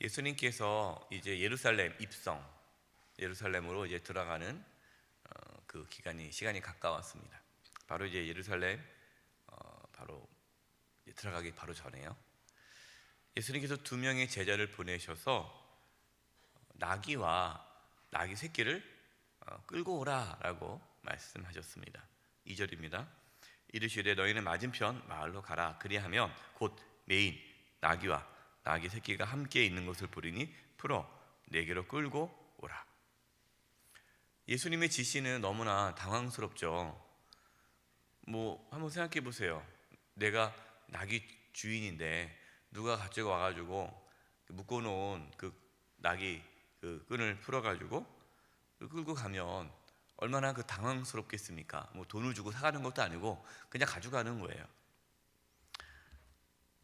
예수님께서 이제 예루살렘 입성, 예루살렘으로 이제 들어가는 그 시간이 가까웠습니다. 바로 이제 예루살렘 바로 이제 들어가기 바로 전에요. 예수님께서 2명의 제자를 보내셔서 나귀와 나귀 새끼를 끌고 오라라고 말씀하셨습니다. 2절입니다. 이르시되 너희는 맞은편 마을로 가라. 그리하면 곧 메인 나귀와 나귀 새끼가 함께 있는 것을 보리니 풀어 내게로 끌고 오라. 예수님의 지시는 너무나 당황스럽죠. 한번 생각해 보세요. 내가 나귀 주인인데 누가 가지고 와가지고 묶어놓은 그 나귀 그 끈을 풀어가지고 끌고 가면 얼마나 그 당황스럽겠습니까? 돈을 주고 사가는 것도 아니고 그냥 가져가는 거예요.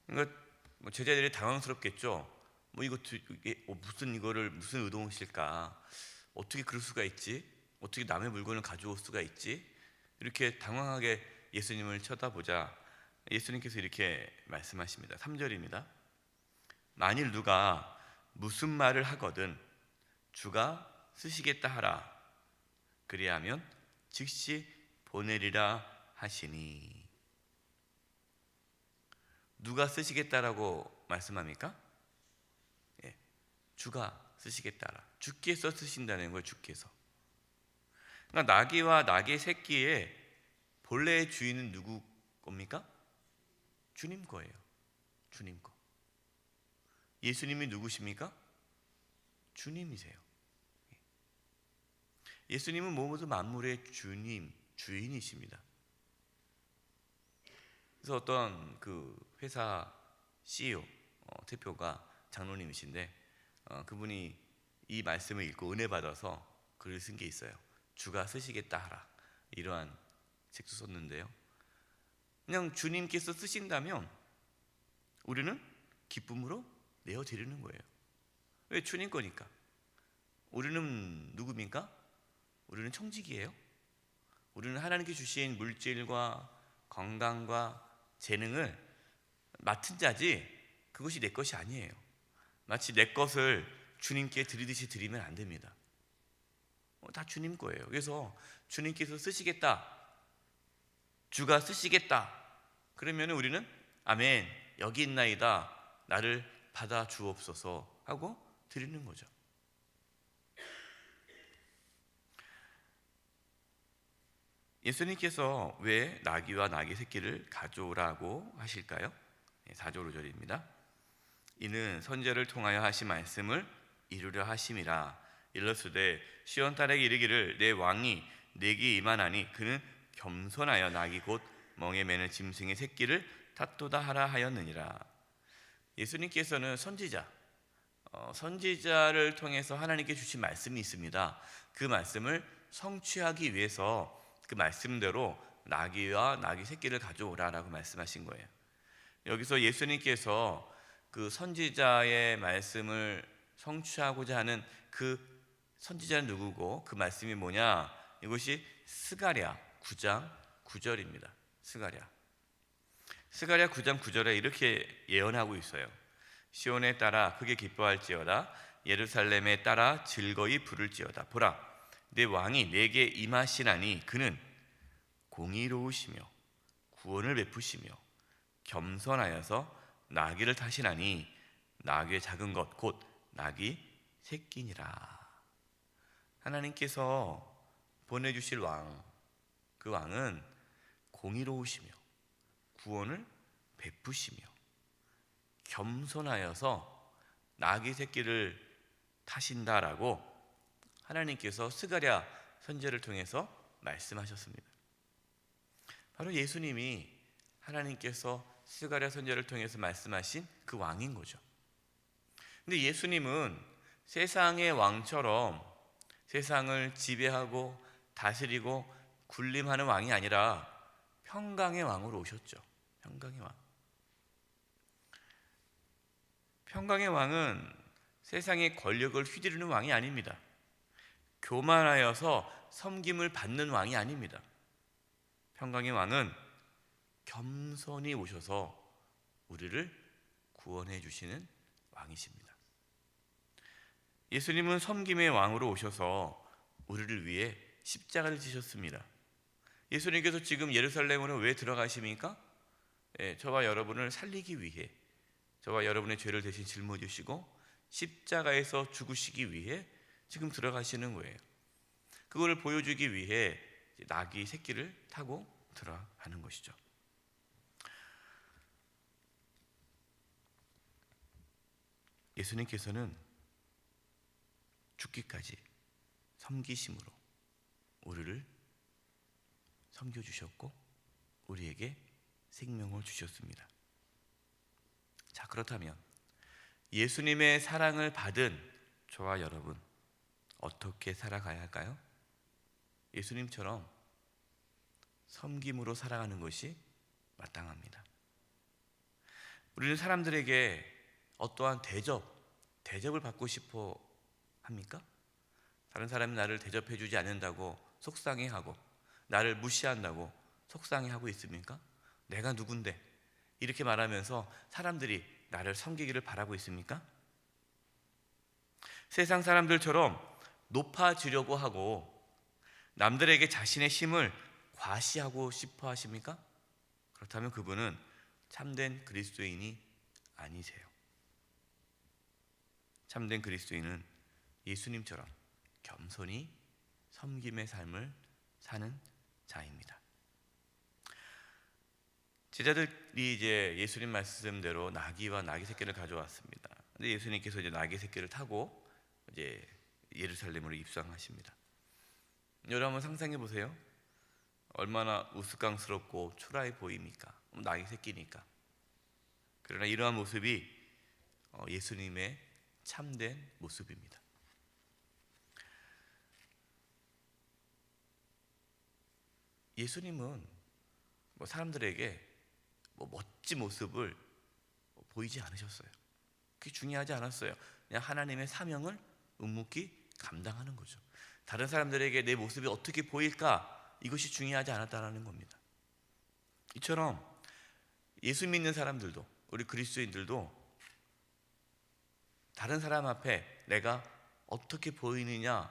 그러니까 제자들이 당황스럽겠죠. 무슨 의도실까? 어떻게 그럴 수가 있지? 어떻게 남의 물건을 가져올 수가 있지? 이렇게 당황하게 예수님을 쳐다보자 예수님께서 이렇게 말씀하십니다. 3절입니다. 만일 누가 무슨 말을 하거든 주가 쓰시겠다 하라. 그리하면 즉시 보내리라 하시니. 누가 쓰시겠다라고 말씀합니까? 주가 쓰시겠다라. 주께서 쓰신다는 거예요. 주께서. 그러니까 나귀와 나귀 새끼의 본래의 주인은 누구 겁니까? 주님 거예요. 주님 거. 예수님이 누구십니까? 주님이세요. 예수님은 모든 만물의 주님, 주인이십니다. 그래서 어떤 그 회사 CEO, 대표가 장로님이신데 그분이 이 말씀을 읽고 은혜 받아서 글을 쓴 게 있어요. 주가 쓰시겠다 하라. 이러한 책도 썼는데요. 그냥 주님께서 쓰신다면 우리는 기쁨으로 내어드리는 거예요. 왜? 주님 거니까. 우리는 누굽니까? 우리는 청직이에요. 우리는 하나님께 주신 물질과 건강과 재능을 맡은 자지 그것이 내 것이 아니에요. 마치 내 것을 주님께 드리듯이 드리면 안 됩니다. 다 주님 거예요. 그래서 주님께서 쓰시겠다, 주가 쓰시겠다 그러면 우리는 아멘 여기 있나이다 나를 받아 주옵소서 하고 드리는 거죠. 예수님께서 왜 나귀와 나귀 새끼를 가져오라고 하실까요? 4절 5절입니다. 이는 선지자를 통하여 하신 말씀을 이루려 하심이라. 일러스되 시온 딸에게 이르기를 내 왕이 내게 임하나니 그는 겸손하여 나귀 곧 멍에 매는 짐승의 새끼를 탓도다 하라 하였느니라. 예수님께서는 선지자를 통해서 하나님께 주신 말씀이 있습니다. 그 말씀을 성취하기 위해서 그 말씀대로 나귀와 나귀 새끼를 가져오라라고 말씀하신 거예요. 여기서 예수님께서 그 선지자의 말씀을 성취하고자 하는 그 선지자는 누구고 그 말씀이 뭐냐? 이것이 스가랴 9장 9절입니다. 스가랴 9장 9절에 이렇게 예언하고 있어요. 시온에 따라 크게 기뻐할지어다. 예루살렘에 따라 즐거이 부를지어다. 보라 내 왕이 내게 임하시나니 그는 공의로우시며 구원을 베푸시며 겸손하여서 나귀를 타시나니 나귀의 작은 것 곧 나귀 새끼니라. 하나님께서 보내주실 왕, 그 왕은 공의로우시며 구원을 베푸시며 겸손하여서 나귀 새끼를 타신다라고 하나님께서 스가랴 선지자를 통해서 말씀하셨습니다. 바로 예수님이 하나님께서 스가랴 선지자를 통해서 말씀하신 그 왕인 거죠. 근데 예수님은 세상의 왕처럼 세상을 지배하고 다스리고 군림하는 왕이 아니라 평강의 왕으로 오셨죠. 평강의 왕. 평강의 왕은 세상의 권력을 휘두르는 왕이 아닙니다. 교만하여서 섬김을 받는 왕이 아닙니다. 평강의 왕은 겸손히 오셔서 우리를 구원해 주시는 왕이십니다. 예수님은 섬김의 왕으로 오셔서 우리를 위해 십자가를 지셨습니다. 예수님께서 지금 예루살렘으로 왜 들어가십니까? 저와 여러분을 살리기 위해, 저와 여러분의 죄를 대신 짊어지시고 십자가에서 죽으시기 위해 지금 들어가시는 거예요. 그걸 보여주기 위해 나귀 새끼를 타고 들어가는 것이죠. 예수님께서는 죽기까지 섬기심으로 우리를 섬겨주셨고 우리에게 생명을 주셨습니다. 자, 그렇다면 예수님의 사랑을 받은 저와 여러분, 어떻게 살아가야 할까요? 예수님처럼 섬김으로 살아가는 것이 마땅합니다. 우리는 사람들에게 어떠한 대접을 받고 싶어 합니까? 다른 사람이 나를 대접해 주지 않는다고 속상해하고 나를 무시한다고 속상해하고 있습니까? 내가 누군데 이렇게 말하면서 사람들이 나를 섬기기를 바라고 있습니까? 세상 사람들처럼 높아지려고 하고 남들에게 자신의 힘을 과시하고 싶어 하십니까? 그렇다면 그분은 참된 그리스도인이 아니세요. 참된 그리스도인은 예수님처럼 겸손히 섬김의 삶을 사는 자입니다. 제자들이 이제 예수님 말씀대로 나귀와 나귀 새끼를 가져왔습니다. 근데 예수님께서 이제 나귀 새끼를 타고 이제 예루살렘으로 입성하십니다. 여러분 한번 상상해 보세요. 얼마나 우스꽝스럽고 초라해 보입니까? 나귀 새끼니까. 그러나 이러한 모습이 예수님의 참된 모습입니다. 예수님은 사람들에게 멋진 모습을 보이지 않으셨어요. 그게 중요하지 않았어요. 그냥 하나님의 사명을 묵묵히 감당하는 거죠. 다른 사람들에게 내 모습이 어떻게 보일까, 이것이 중요하지 않았다는 겁니다. 이처럼 예수 믿는 사람들도, 우리 그리스도인들도 다른 사람 앞에 내가 어떻게 보이느냐,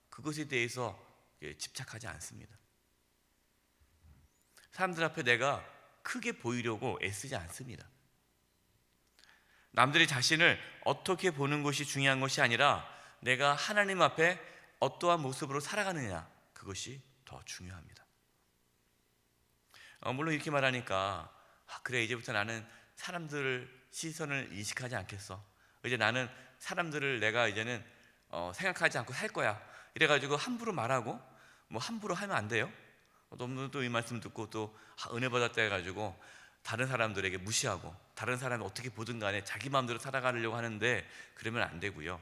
그것에 대해서 집착하지 않습니다. 사람들 앞에 내가 크게 보이려고 애쓰지 않습니다. 남들이 자신을 어떻게 보는 것이 중요한 것이 아니라 내가 하나님 앞에 어떠한 모습으로 살아가느냐, 그것이 더 중요합니다. 물론 이렇게 말하니까 그래, 이제부터 나는 사람들 시선을 인식하지 않겠어. 이제 나는 사람들을 내가 이제는 생각하지 않고 살 거야. 이래가지고 함부로 말하고 함부로 하면 안 돼요. 또 이 말씀 듣고 또 은혜 받았다 해가지고 다른 사람들에게 무시하고 다른 사람이 어떻게 보든 간에 자기 마음대로 살아가려고 하는데 그러면 안 되고요.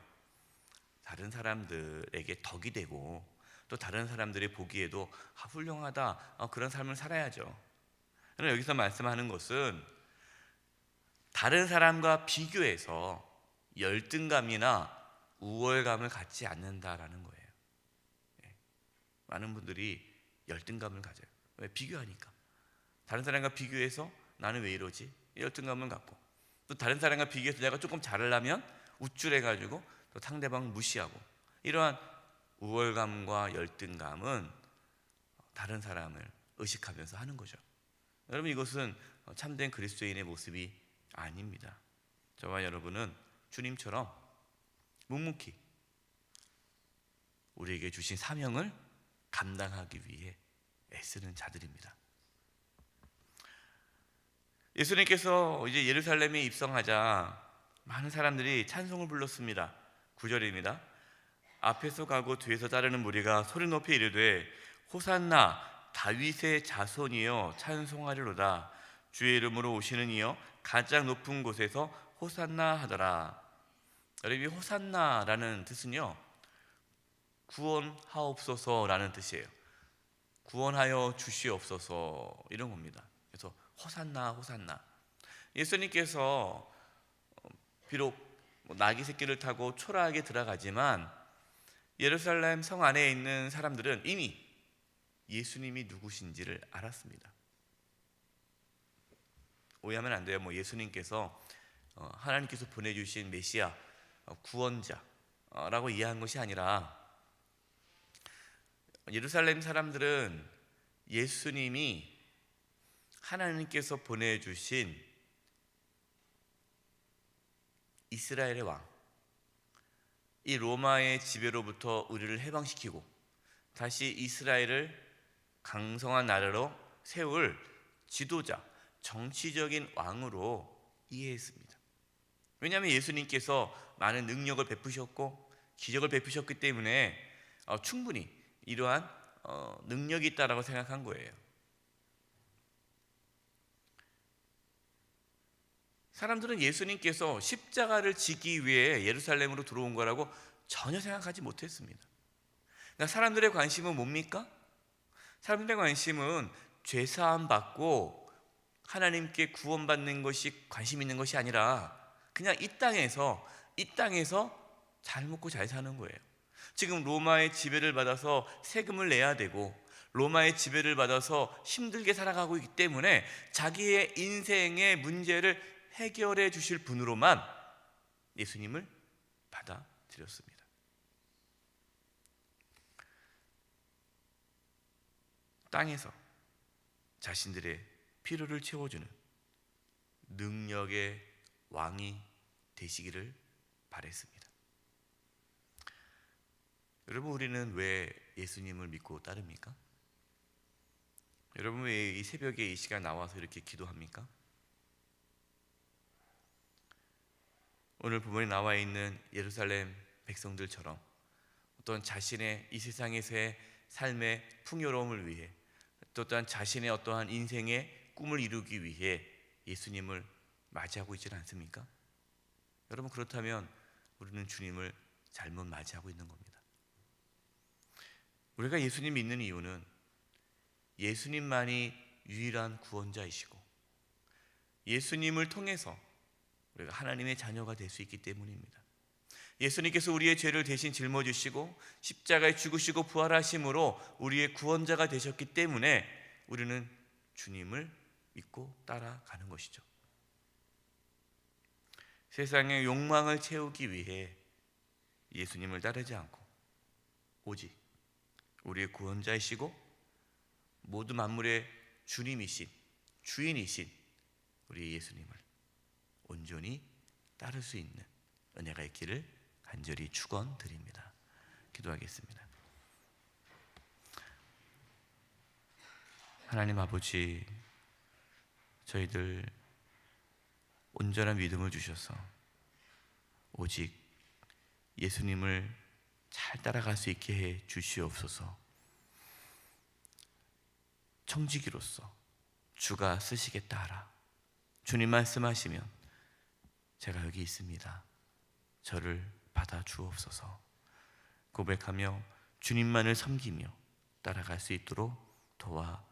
다른 사람들에게 덕이 되고 또 다른 사람들이 보기에도 훌륭하다, 그런 삶을 살아야죠. 그러나 여기서 말씀하는 것은 다른 사람과 비교해서 열등감이나 우월감을 갖지 않는다라는 거예요. 많은 분들이 열등감을 가져요. 왜? 비교하니까. 다른 사람과 비교해서 나는 왜 이러지? 열등감을 갖고, 또 다른 사람과 비교해서 내가 조금 잘하려면 우쭐해가지고 또 상대방을 무시하고, 이러한 우월감과 열등감은 다른 사람을 의식하면서 하는 거죠. 여러분, 이것은 참된 그리스도인의 모습이 아닙니다. 저와 여러분은 주님처럼 묵묵히 우리에게 주신 사명을 감당하기 위해 애쓰는 자들입니다. 예수님께서 이제 예루살렘에 입성하자 많은 사람들이 찬송을 불렀습니다. 9절입니다. 앞에서 가고 뒤에서 따르는 무리가 소리 높이 이르되 호산나 다윗의 자손이여 찬송하리로다. 주의 이름으로 오시는 이여 가장 높은 곳에서 호산나 하더라. 여러분, 이 호산나라는 뜻은요, 구원하옵소서라는 뜻이에요. 구원하여 주시옵소서, 이런 겁니다. 그래서 호산나 호산나. 예수님께서 비록 나귀 새끼를 타고 초라하게 들어가지만 예루살렘 성 안에 있는 사람들은 이미 예수님이 누구신지를 알았습니다. 오해하면 안 돼요. 예수님께서 하나님께서 보내주신 메시아, 구원자, 라고 이해한 것이 아니라 예루살렘 사람들은 예수님이 하나님께서 보내주신 이스라엘의 왕, 이 로마의 지배로부터 우리를 해방시키고 다시 이스라엘을 강성한 나라로 세울 지도자, 정치적인 왕으로 이해했습니다. 왜냐하면 예수님께서 많은 능력을 베푸셨고 기적을 베푸셨기 때문에 충분히 이러한 능력이 있다라고 생각한 거예요. 사람들은 예수님께서 십자가를 지기 위해 예루살렘으로 들어온 거라고 전혀 생각하지 못했습니다. 그러니까 사람들의 관심은 뭡니까? 사람들의 관심은 죄사함 받고 하나님께 구원받는 것이 관심 있는 것이 아니라 그냥 이 땅에서 잘 먹고 잘 사는 거예요. 지금 로마의 지배를 받아서 세금을 내야 되고 로마의 지배를 받아서 힘들게 살아가고 있기 때문에 자기의 인생의 문제를 해결해 주실 분으로만 예수님을 받아들였습니다. 땅에서 자신들의 필요를 채워주는 능력의 왕이 되시기를 바랬습니다. 여러분, 우리는 왜 예수님을 믿고 따릅니까? 여러분, 왜 이 새벽에 이 시간 나와서 이렇게 기도합니까? 오늘 본문에 나와 있는 예루살렘 백성들처럼 어떤 자신의 이 세상에서의 삶의 풍요로움을 위해 또 또한 자신의 어떠한 인생의 꿈을 이루기 위해 예수님을 맞이하고 있지는 않습니까? 여러분, 그렇다면 우리는 주님을 잘못 맞이하고 있는 겁니다. 우리가 예수님 믿는 이유는 예수님만이 유일한 구원자이시고 예수님을 통해서 우리가 하나님의 자녀가 될 수 있기 때문입니다. 예수님께서 우리의 죄를 대신 짊어지시고 십자가에 죽으시고 부활하심으로 우리의 구원자가 되셨기 때문에 우리는 주님을 믿고 따라가는 것이죠. 세상의 욕망을 채우기 위해 예수님을 따르지 않고 오직 우리의 구원자이시고 모든 만물의 주님이신 주인이신 우리 예수님을 온전히 따를 수 있는 은혜가 있기를 간절히 축원드립니다. 기도하겠습니다. 하나님 아버지, 저희들 온전한 믿음을 주셔서 오직 예수님을 잘 따라갈 수 있게 해 주시옵소서. 청지기로서 주가 쓰시겠다 하라. 주님 말씀하시면 제가 여기 있습니다. 저를 받아 주옵소서. 고백하며 주님만을 섬기며 따라갈 수 있도록 도와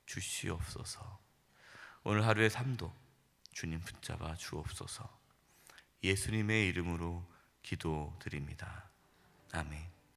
주시옵소서. 오늘 하루의 삶도 주님 붙잡아 주옵소서. 예수님의 이름으로 기도드립니다. 아멘.